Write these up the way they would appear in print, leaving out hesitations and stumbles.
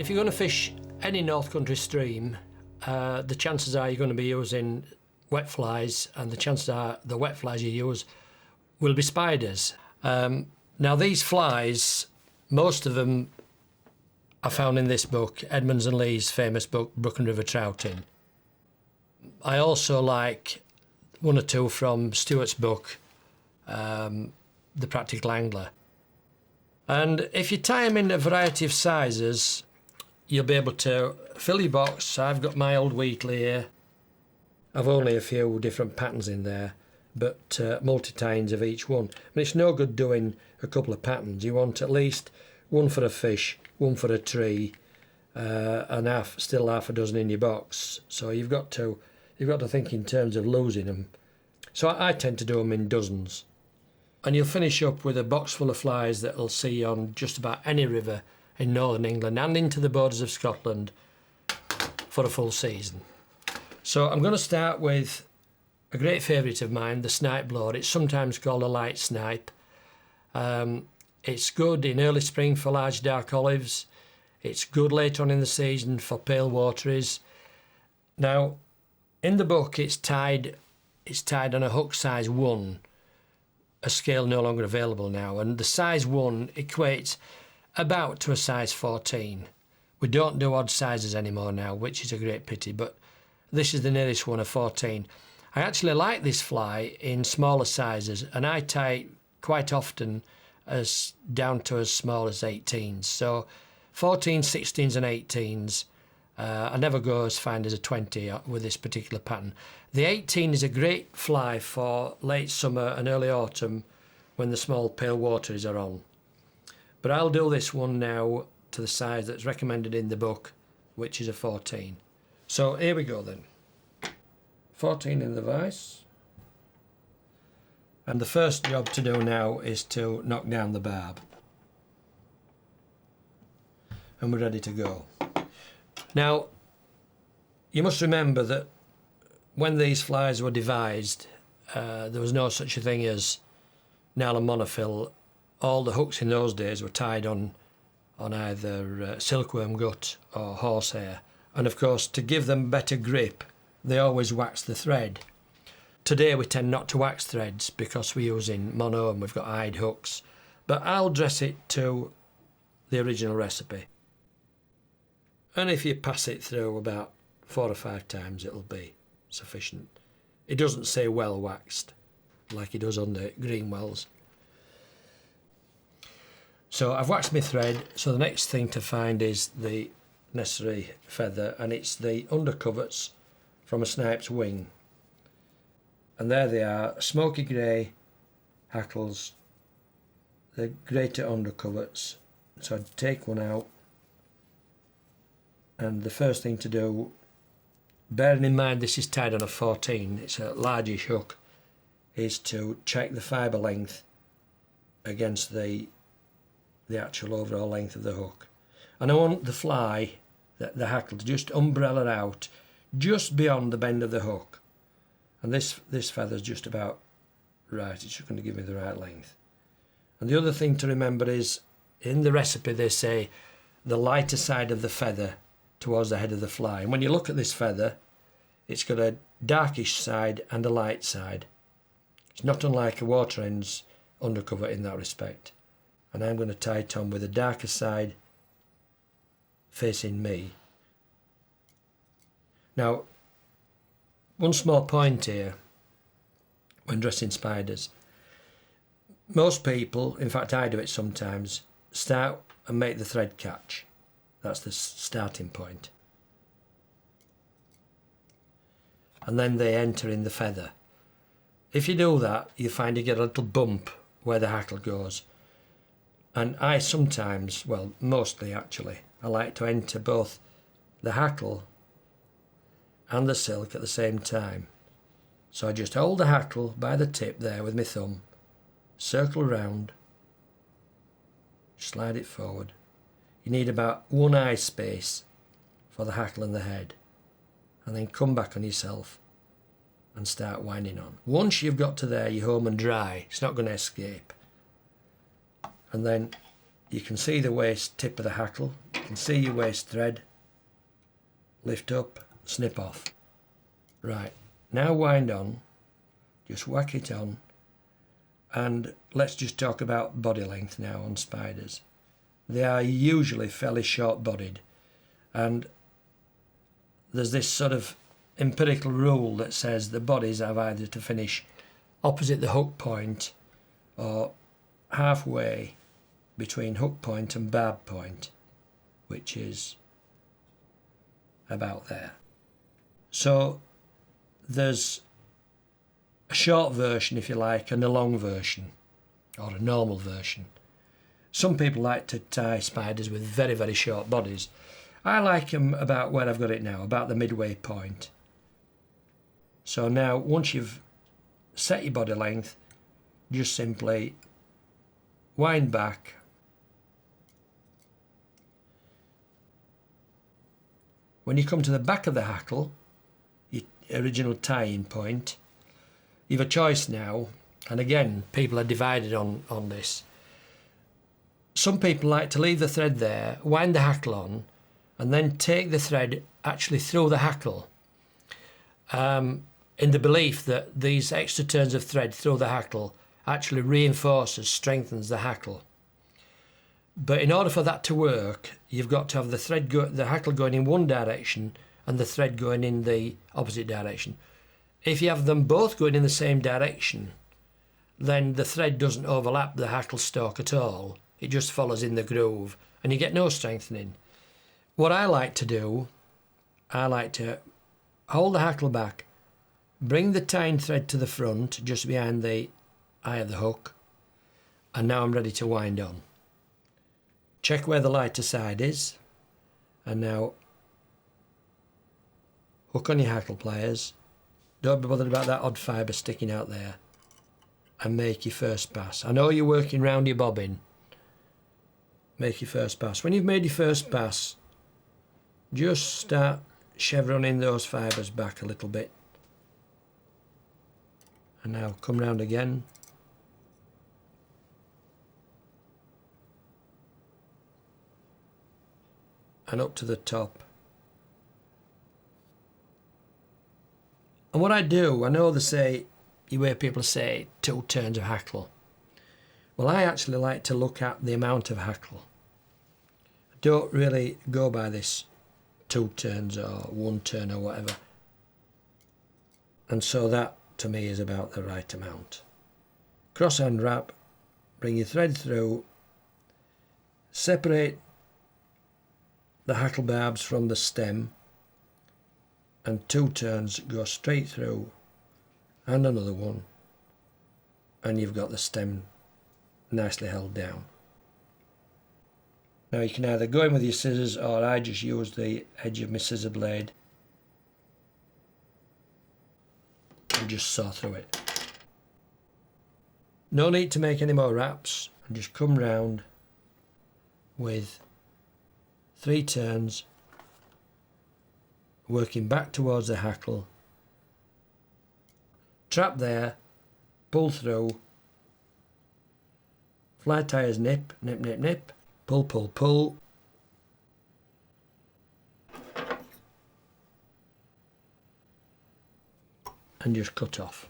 If you're going to fish any North Country stream, the chances are you're going to be using wet flies, and the chances are the wet flies you use will be spiders. Now these flies, most of them are found in this book, Edmonds and Lee's famous book, Brook and River Trouting. I also like one or two from Stuart's book, The Practical Angler. And if you tie them in a variety of sizes, you'll be able to fill your box. I've got my old Wheatley here. I've only a few different patterns in there, but multi-tines of each one. And it's no good doing a couple of patterns. You want at least one for a fish, one for a tree, and still half a dozen in your box. So you've got to think in terms of losing them. So I tend to do them in dozens. And you'll finish up with a box full of flies that you'll see on just about any river in northern England and into the borders of Scotland for a full season. So I'm going to start with a great favourite of mine, the Snipe Bloa. It's sometimes called a light snipe. It's good in early spring for large dark olives. It's good later on in the season for pale wateries. Now, in the book, it's tied on a hook size 1, a scale no longer available now, and the size 1 equates about to a size 14. We don't do odd sizes anymore now, which is a great pity, but this is the nearest one, a 14. I actually like this fly in smaller sizes, and I tie it quite often as down to as small as 18s. So 14s, 16s and 18s. I never go as fine as a 20 with this particular pattern. The 18 is a great fly for late summer and early autumn when the small pale wateries are on. But I'll do this one now to the size that's recommended in the book, which is a 14. So here we go then. 14 in the vise. And the first job to do now is to knock down the barb. And we're ready to go. Now, you must remember that when these flies were devised, there was no such a thing as nylon monofill. All the hooks in those days were tied on either silkworm gut or horsehair. And of course, to give them better grip, they always waxed the thread. Today we tend not to wax threads because we're using mono and we've got eyed hooks. But I'll dress it to the original recipe. And if you pass it through about 4 or 5 times, it'll be sufficient. It doesn't say well waxed like it does on the Greenwells. So I've waxed my thread, so the next thing to find is the necessary feather, and it's the undercoverts from a snipe's wing. And there they are, smoky grey hackles, the greater undercoverts. So I'd take one out, and the first thing to do, bearing in mind this is tied on a 14, it's a largish hook, is to check the fibre length against the actual overall length of the hook. And I want the fly, the hackle, to just umbrella out just beyond the bend of the hook. And this feather's just about right, it's just going to give me the right length. And the other thing to remember is, in the recipe they say the lighter side of the feather towards the head of the fly. And when you look at this feather, it's got a darkish side and a light side. It's not unlike a water hen's undercover in that respect. And I'm going to tie it on with the darker side facing me. Now, one small point here when dressing spiders. Most people, in fact I do it sometimes, start and make the thread catch. That's the starting point. And then they enter in the feather. If you do that, you find you get a little bump where the hackle goes. And I sometimes, well, mostly actually, I like to enter both the hackle and the silk at the same time. So I just hold the hackle by the tip there with my thumb, circle round, slide it forward. You need about 1 eye space for the hackle and the head, and then come back on yourself and start winding on. Once you've got to there, you're home and dry. It's not going to escape. And then you can see the waist tip of the hackle. can see your waste thread, lift up, snip off. Right, now wind on, just whack it on, and let's just talk about body length now on spiders. They are usually fairly short bodied, and there's this sort of empirical rule that says the bodies have either to finish opposite the hook point or halfway between hook point and barb point, which is about there. So there's a short version, if you like, and a long version, or a normal version. Some people like to tie spiders with very, very short bodies. I like them about where I've got it now, about the midway point. So now, once you've set your body length, just simply wind back, when you come to the back of the hackle, your original tying point, you've a choice now, and again, people are divided on this. Some people like to leave the thread there, wind the hackle on, and then take the thread actually through the hackle, in the belief that these extra turns of thread through the hackle actually reinforces, strengthens the hackle. But in order for that to work, you've got to have the hackle going in one direction and the thread going in the opposite direction. If you have them both going in the same direction, then the thread doesn't overlap the hackle stalk at all. It just follows in the groove and you get no strengthening. What I like to do, I like to hold the hackle back, bring the tying thread to the front, just behind the eye of the hook, and now I'm ready to wind on. Check where the lighter side is, and now hook on your hackle pliers. Don't be bothered about that odd fibre sticking out there, and make your first pass. I know you're working round your bobbin. Make your first pass. When you've made your first pass, just start chevroning those fibres back a little bit. And now come round again. And up to the top. And what I do, I know they say, you hear people say 2 turns of hackle. Well, I actually like to look at the amount of hackle. I don't really go by this 2 turns or 1 turn or whatever. And so that, to me, is about the right amount. Cross hand wrap, bring your thread through, separate the hackle barbs from the stem, and 2 turns go straight through, and another one, and you've got the stem nicely held down. Now you can either go in with your scissors, or I just use the edge of my scissor blade and just saw through it. No need to make any more wraps, and just come round with 3 turns, working back towards the hackle, trap there, pull through, fly tires nip, nip, nip, nip, pull, pull, pull, and just cut off.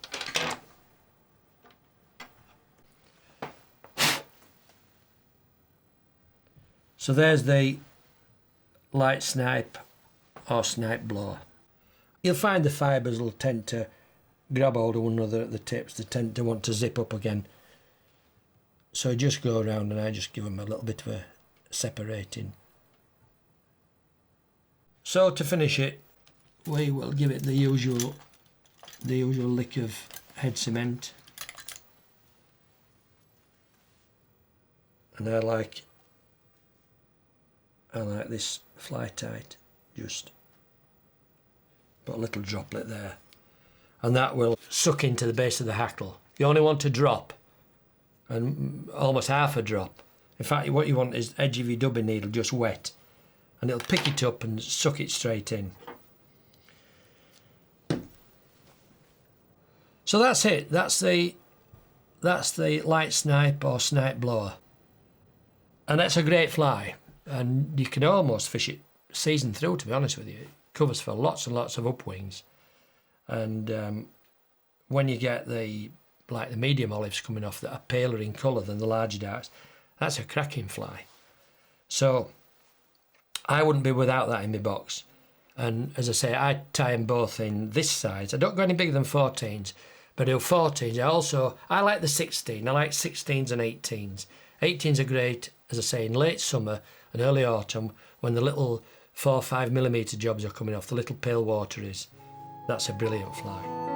So there's the light snipe or Snipe Bloa. You'll find the fibres will tend to grab hold of one another at the tips. They tend to want to zip up again. So I just go around and I just give them a little bit of a separating. So to finish it, we will give it the usual lick of head cement. And I like this fly tight, just put a little droplet there, and that will suck into the base of the hackle. You only want a drop, and almost half a drop. In fact, what you want is the edge of your dubbing needle just wet, and it'll pick it up and suck it straight in. So that's it. That's the light snipe or Snipe Bloa, and that's a great fly. and you can almost fish it season through, to be honest with you. It covers for lots and lots of upwings. And when you get the medium olives coming off that are paler in colour than the larger darks, that's a cracking fly. So I wouldn't be without that in my box. And as I say, I tie them both in this size. I don't go any bigger than 14s, but I do 14s. I like the 16. I like 16s and 18s. 18s are great, as I say, in late summer and early autumn when the little 4 or 5 millimetre jobs are coming off, the little pale water is. That's a brilliant fly.